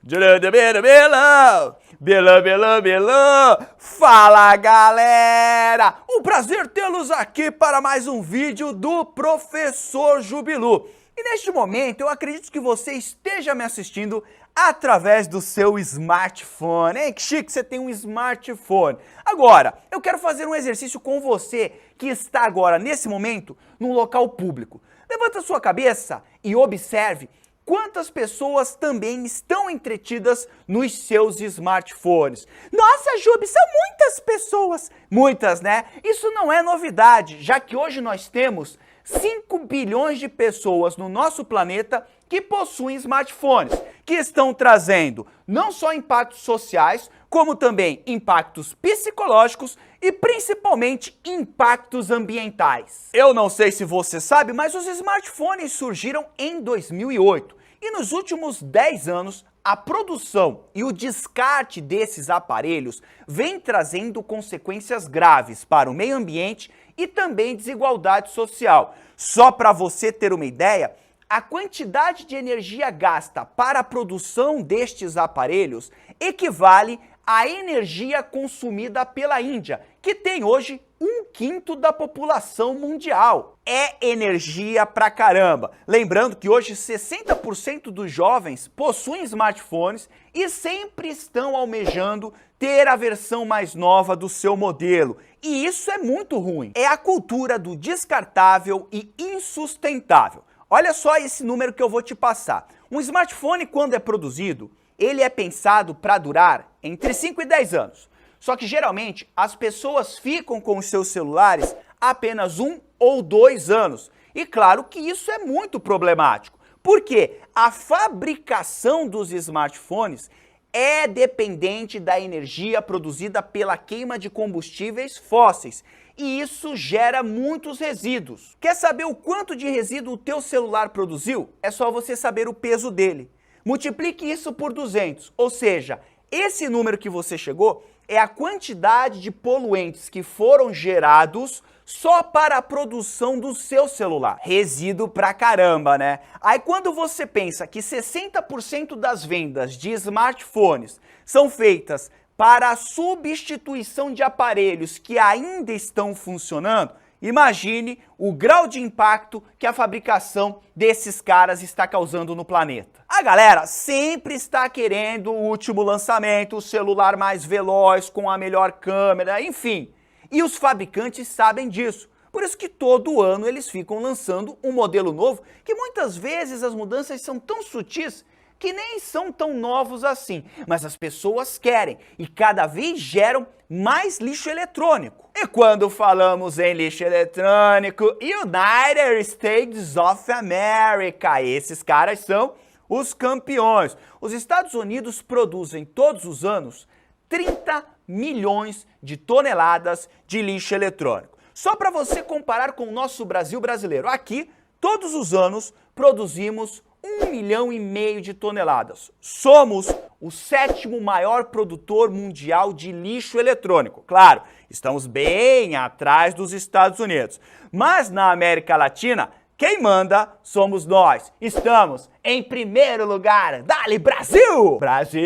Belão. Fala, galera! Um prazer tê-los aqui para mais um vídeo do Professor Jubilu. E neste momento eu acredito que você esteja me assistindo através do seu smartphone. Hein? Que chique, você tem um smartphone. Agora, eu quero fazer um exercício com você que está agora, nesse momento, num local público. Levanta sua cabeça e observe quantas pessoas também estão entretidas nos seus smartphones. Nossa, Jubi, são muitas pessoas. Muitas, né? Isso não é novidade, já que hoje nós temos 5 bilhões de pessoas no nosso planeta que possuem smartphones, que estão trazendo não só impactos sociais, como também impactos psicológicos e principalmente impactos ambientais. Eu não sei se você sabe, mas os smartphones surgiram em 2008. E nos últimos 10 anos, a produção e o descarte desses aparelhos vem trazendo consequências graves para o meio ambiente e também desigualdade social. Só para você ter uma ideia, a quantidade de energia gasta para a produção destes aparelhos equivale à energia consumida pela Índia, que tem hoje 1/5 da população mundial. É energia pra caramba. Lembrando que hoje 60% dos jovens possuem smartphones e sempre estão almejando ter a versão mais nova do seu modelo. E isso é muito ruim. É a cultura do descartável e insustentável. Olha só esse número que eu vou te passar. Um smartphone, quando é produzido, ele é pensado para durar entre 5 e 10 anos. Só que geralmente as pessoas ficam com os seus celulares apenas 1 ou 2 anos. E claro que isso é muito problemático, porque a fabricação dos smartphones é dependente da energia produzida pela queima de combustíveis fósseis. E isso gera muitos resíduos. Quer saber o quanto de resíduo o teu celular produziu? É só você saber o peso dele. Multiplique isso por 200, ou seja, esse número que você chegou é a quantidade de poluentes que foram gerados só para a produção do seu celular. Resíduo pra caramba, né? Aí quando você pensa que 60% das vendas de smartphones são feitas para a substituição de aparelhos que ainda estão funcionando, imagine o grau de impacto que a fabricação desses caras está causando no planeta. A galera sempre está querendo o último lançamento, o celular mais veloz, com a melhor câmera, enfim. E os fabricantes sabem disso. Por isso que todo ano eles ficam lançando um modelo novo, que muitas vezes as mudanças são tão sutis que nem são tão novos assim, mas as pessoas querem e cada vez geram mais lixo eletrônico. E quando falamos em lixo eletrônico, United States of America, esses caras são os campeões. Os Estados Unidos produzem todos os anos 30 milhões de toneladas de lixo eletrônico. Só para você comparar com o nosso Brasil brasileiro, aqui todos os anos produzimos 1,5 milhão de toneladas. Somos o 7º maior produtor mundial de lixo eletrônico. Claro, estamos bem atrás dos Estados Unidos. Mas na América Latina, quem manda somos nós. Estamos em primeiro lugar. Dale, Brasil! Brasil,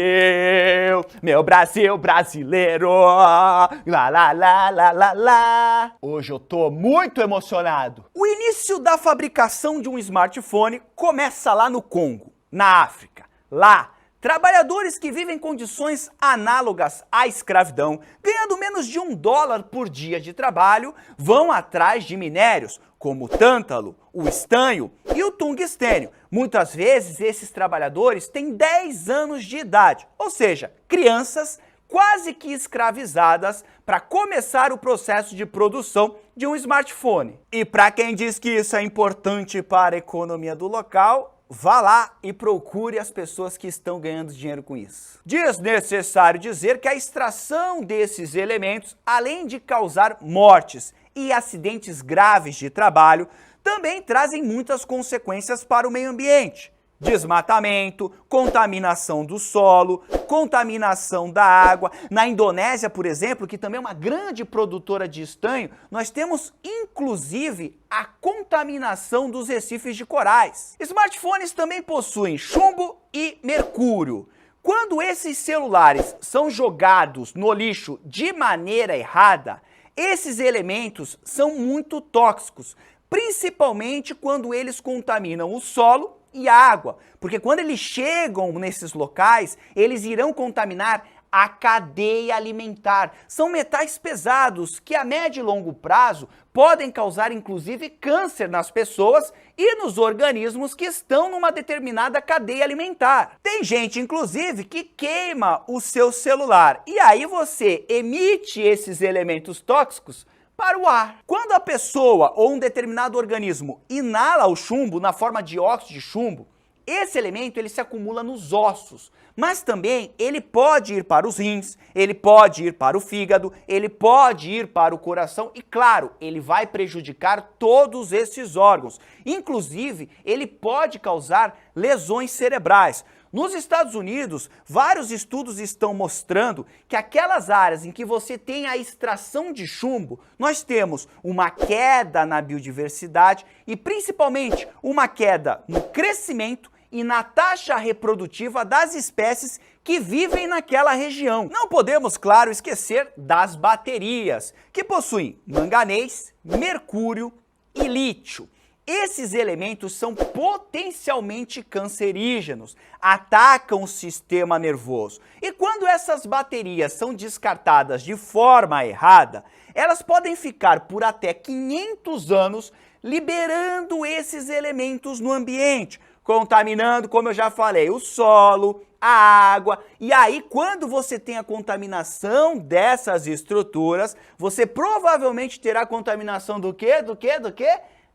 meu Brasil brasileiro. Lá, lá, lá, lá, lá, lá. Hoje eu tô muito emocionado. O início da fabricação de um smartphone começa lá no Congo, na África. Lá, trabalhadores que vivem em condições análogas à escravidão, ganhando menos de $1 por dia de trabalho, vão atrás de minérios, como o tântalo, o estanho e o tungstênio. Muitas vezes esses trabalhadores têm 10 anos de idade, ou seja, crianças quase que escravizadas para começar o processo de produção de um smartphone. E para quem diz que isso é importante para a economia do local, vá lá e procure as pessoas que estão ganhando dinheiro com isso. Desnecessário dizer que a extração desses elementos, além de causar mortes e acidentes graves de trabalho, também trazem muitas consequências para o meio ambiente. Desmatamento, contaminação do solo, contaminação da água. Na Indonésia, por exemplo, que também é uma grande produtora de estanho, nós temos inclusive a contaminação dos recifes de corais. Smartphones também possuem chumbo e mercúrio. Quando esses celulares são jogados no lixo de maneira errada, esses elementos são muito tóxicos, principalmente quando eles contaminam o solo e a água, porque quando eles chegam nesses locais, eles irão contaminar a cadeia alimentar. São metais pesados que a médio e longo prazo podem causar inclusive câncer nas pessoas e nos organismos que estão numa determinada cadeia alimentar. Tem gente inclusive que queima o seu celular e aí você emite esses elementos tóxicos para o ar. Quando a pessoa ou um determinado organismo inala o chumbo na forma de óxido de chumbo, esse elemento ele se acumula nos ossos, mas também ele pode ir para os rins, ele pode ir para o fígado, ele pode ir para o coração e, claro, ele vai prejudicar todos esses órgãos. Inclusive, ele pode causar lesões cerebrais. Nos Estados Unidos, vários estudos estão mostrando que aquelas áreas em que você tem a extração de chumbo, nós temos uma queda na biodiversidade e principalmente uma queda no crescimento e na taxa reprodutiva das espécies que vivem naquela região. Não podemos, claro, esquecer das baterias, que possuem manganês, mercúrio e lítio. Esses elementos são potencialmente cancerígenos, atacam o sistema nervoso. E quando essas baterias são descartadas de forma errada, elas podem ficar por até 500 anos liberando esses elementos no ambiente, contaminando, como eu já falei, o solo, a água. E aí, quando você tem a contaminação dessas estruturas, você provavelmente terá contaminação do quê?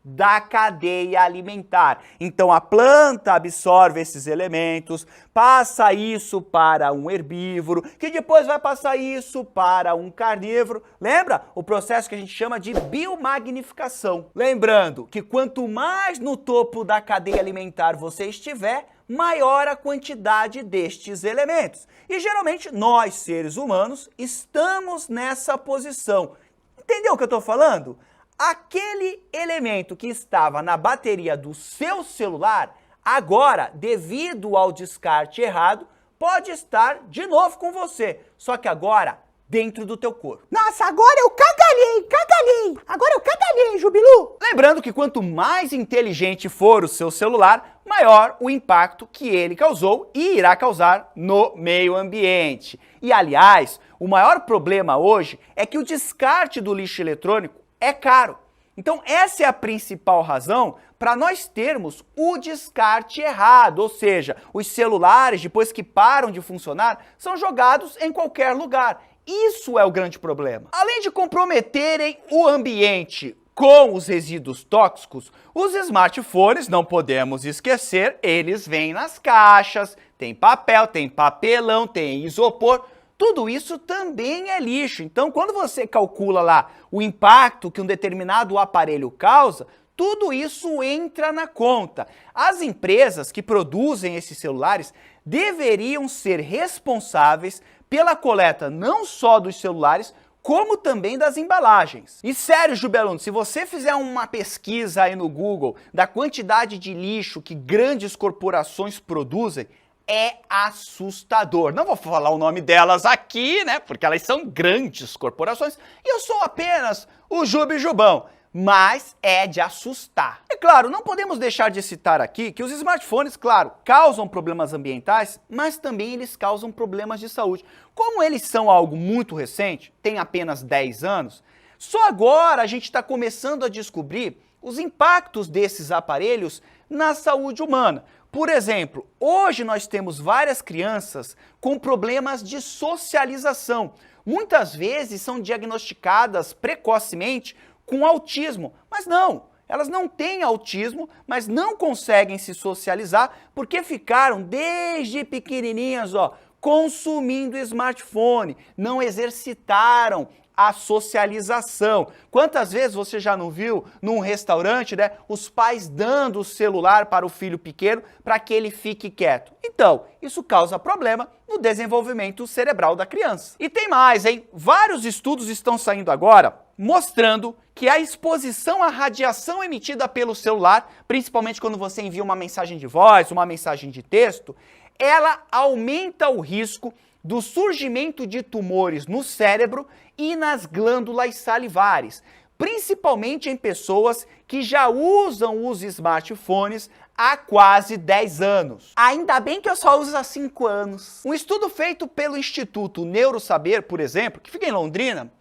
Da cadeia alimentar. Então a planta absorve esses elementos, passa isso para um herbívoro, que depois vai passar isso para um carnívoro. Lembra? O processo que a gente chama de biomagnificação. Lembrando que quanto mais no topo da cadeia alimentar você estiver, maior a quantidade destes elementos. E geralmente nós, seres humanos, estamos nessa posição. Entendeu o que eu estou falando? Aquele elemento que estava na bateria do seu celular, agora, devido ao descarte errado, pode estar de novo com você, só que agora dentro do teu corpo. Nossa, agora eu cagalhei! Agora eu cagalhei, Jubilu! Lembrando que quanto mais inteligente for o seu celular, maior o impacto que ele causou e irá causar no meio ambiente. E aliás, o maior problema hoje é que o descarte do lixo eletrônico é caro. Então essa é a principal razão para nós termos o descarte errado, ou seja, os celulares, depois que param de funcionar, são jogados em qualquer lugar. Isso é o grande problema. Além de comprometerem o ambiente com os resíduos tóxicos, os smartphones, não podemos esquecer, eles vêm nas caixas, tem papel, tem papelão, tem isopor. Tudo isso também é lixo. Então, quando você calcula lá o impacto que um determinado aparelho causa, tudo isso entra na conta. As empresas que produzem esses celulares deveriam ser responsáveis pela coleta não só dos celulares, como também das embalagens. E sério, Jubeluno, se você fizer uma pesquisa aí no Google da quantidade de lixo que grandes corporações produzem, é assustador. Não vou falar o nome delas aqui, né, porque elas são grandes corporações e eu sou apenas o Jubão, mas é de assustar. E claro, não podemos deixar de citar aqui que os smartphones, claro, causam problemas ambientais, mas também eles causam problemas de saúde. Como eles são algo muito recente, tem apenas 10 anos, só agora a gente está começando a descobrir os impactos desses aparelhos na saúde humana. Por exemplo, hoje nós temos várias crianças com problemas de socialização. Muitas vezes são diagnosticadas precocemente com autismo, mas não, elas não têm autismo, mas não conseguem se socializar porque ficaram desde pequenininhas, consumindo smartphone, não exercitaram a socialização. Quantas vezes você já não viu num restaurante, né, os pais dando o celular para o filho pequeno para que ele fique quieto? Então, isso causa problema no desenvolvimento cerebral da criança. E tem mais, hein? Vários estudos estão saindo agora mostrando que a exposição à radiação emitida pelo celular, principalmente quando você envia uma mensagem de voz, uma mensagem de texto, ela aumenta o risco do surgimento de tumores no cérebro e nas glândulas salivares, principalmente em pessoas que já usam os smartphones há quase 10 anos. Ainda bem que eu só uso há 5 anos. Um estudo feito pelo Instituto Neurosaber, por exemplo, que fica em Londrina,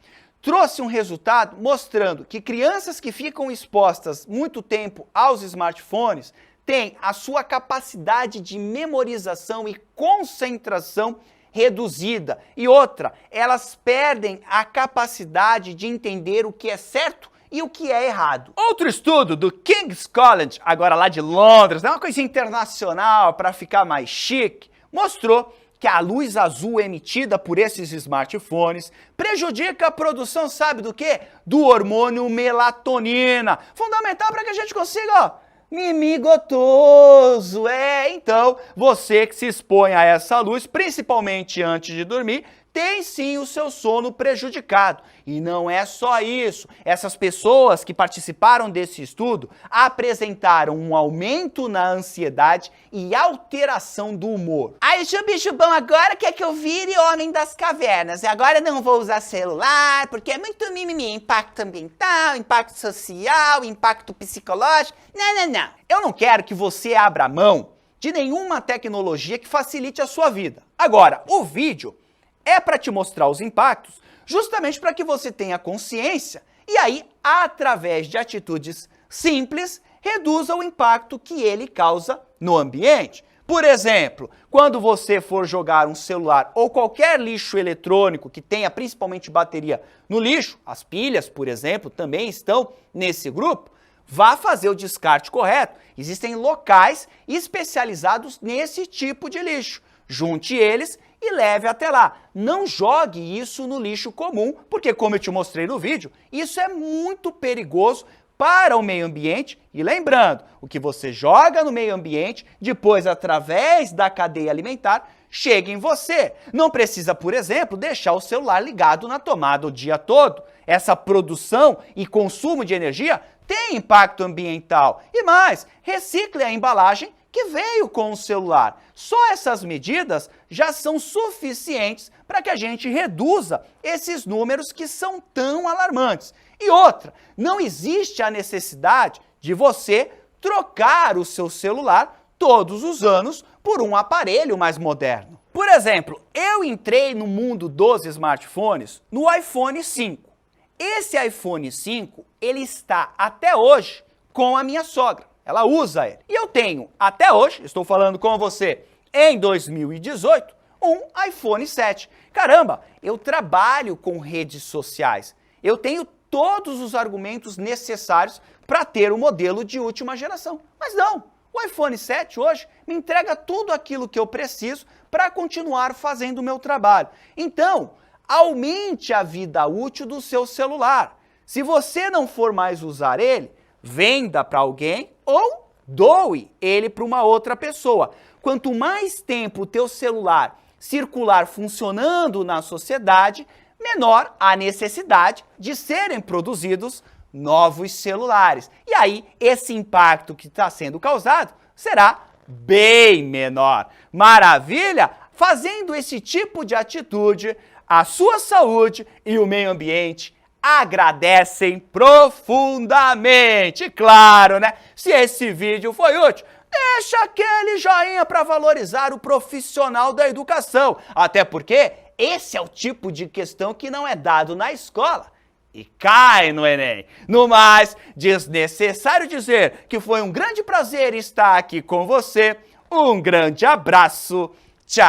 trouxe um resultado mostrando que crianças que ficam expostas muito tempo aos smartphones têm a sua capacidade de memorização e concentração reduzida. E outra, elas perdem a capacidade de entender o que é certo e o que é errado. Outro estudo do King's College, agora lá de Londres, é uma coisa internacional para ficar mais chique, mostrou que a luz azul emitida por esses smartphones prejudica a produção, sabe do quê? Do hormônio melatonina, fundamental para que a gente consiga, ó, mimi gotoso. Então, você que se expõe a essa luz, principalmente antes de dormir, tem sim o seu sono prejudicado. E não é só isso. Essas pessoas que participaram desse estudo apresentaram um aumento na ansiedade e alteração do humor. Ai, bicho bom, agora quer que eu vire homem das cavernas. E agora não vou usar celular, porque é muito mimimi. Impacto ambiental, impacto social, impacto psicológico. Não. Eu não quero que você abra mão de nenhuma tecnologia que facilite a sua vida. Agora, o vídeo é para te mostrar os impactos, justamente para que você tenha consciência e aí, através de atitudes simples, reduza o impacto que ele causa no ambiente. Por exemplo, quando você for jogar um celular ou qualquer lixo eletrônico que tenha principalmente bateria no lixo, as pilhas, por exemplo, também estão nesse grupo, vá fazer o descarte correto. Existem locais especializados nesse tipo de lixo. Junte eles e leve até lá. Não jogue isso no lixo comum, porque como eu te mostrei no vídeo, isso é muito perigoso para o meio ambiente. E lembrando, o que você joga no meio ambiente, depois através da cadeia alimentar, chega em você. Não precisa, por exemplo, deixar o celular ligado na tomada o dia todo. Essa produção e consumo de energia tem impacto ambiental. E mais, recicle a embalagem que veio com o celular. Só essas medidas já são suficientes para que a gente reduza esses números que são tão alarmantes. E outra, não existe a necessidade de você trocar o seu celular todos os anos por um aparelho mais moderno. Por exemplo, eu entrei no mundo dos smartphones no iPhone 5. Esse iPhone 5, ele está até hoje com a minha sogra. Ela usa ele. E eu tenho, até hoje, estou falando com você, em 2018, um iPhone 7. Caramba, eu trabalho com redes sociais. Eu tenho todos os argumentos necessários para ter um modelo de última geração. Mas não, o iPhone 7 hoje me entrega tudo aquilo que eu preciso para continuar fazendo o meu trabalho. Então, aumente a vida útil do seu celular. Se você não for mais usar ele, venda para alguém ou doe ele para uma outra pessoa. Quanto mais tempo o teu celular circular funcionando na sociedade, menor a necessidade de serem produzidos novos celulares. E aí, esse impacto que está sendo causado será bem menor. Maravilha? Fazendo esse tipo de atitude, a sua saúde e o meio ambiente agradecem profundamente. Claro, né? Se esse vídeo foi útil, deixa aquele joinha para valorizar o profissional da educação. Até porque esse é o tipo de questão que não é dado na escola e cai no Enem. No mais, desnecessário dizer que foi um grande prazer estar aqui com você. Um grande abraço. Tchau!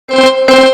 Música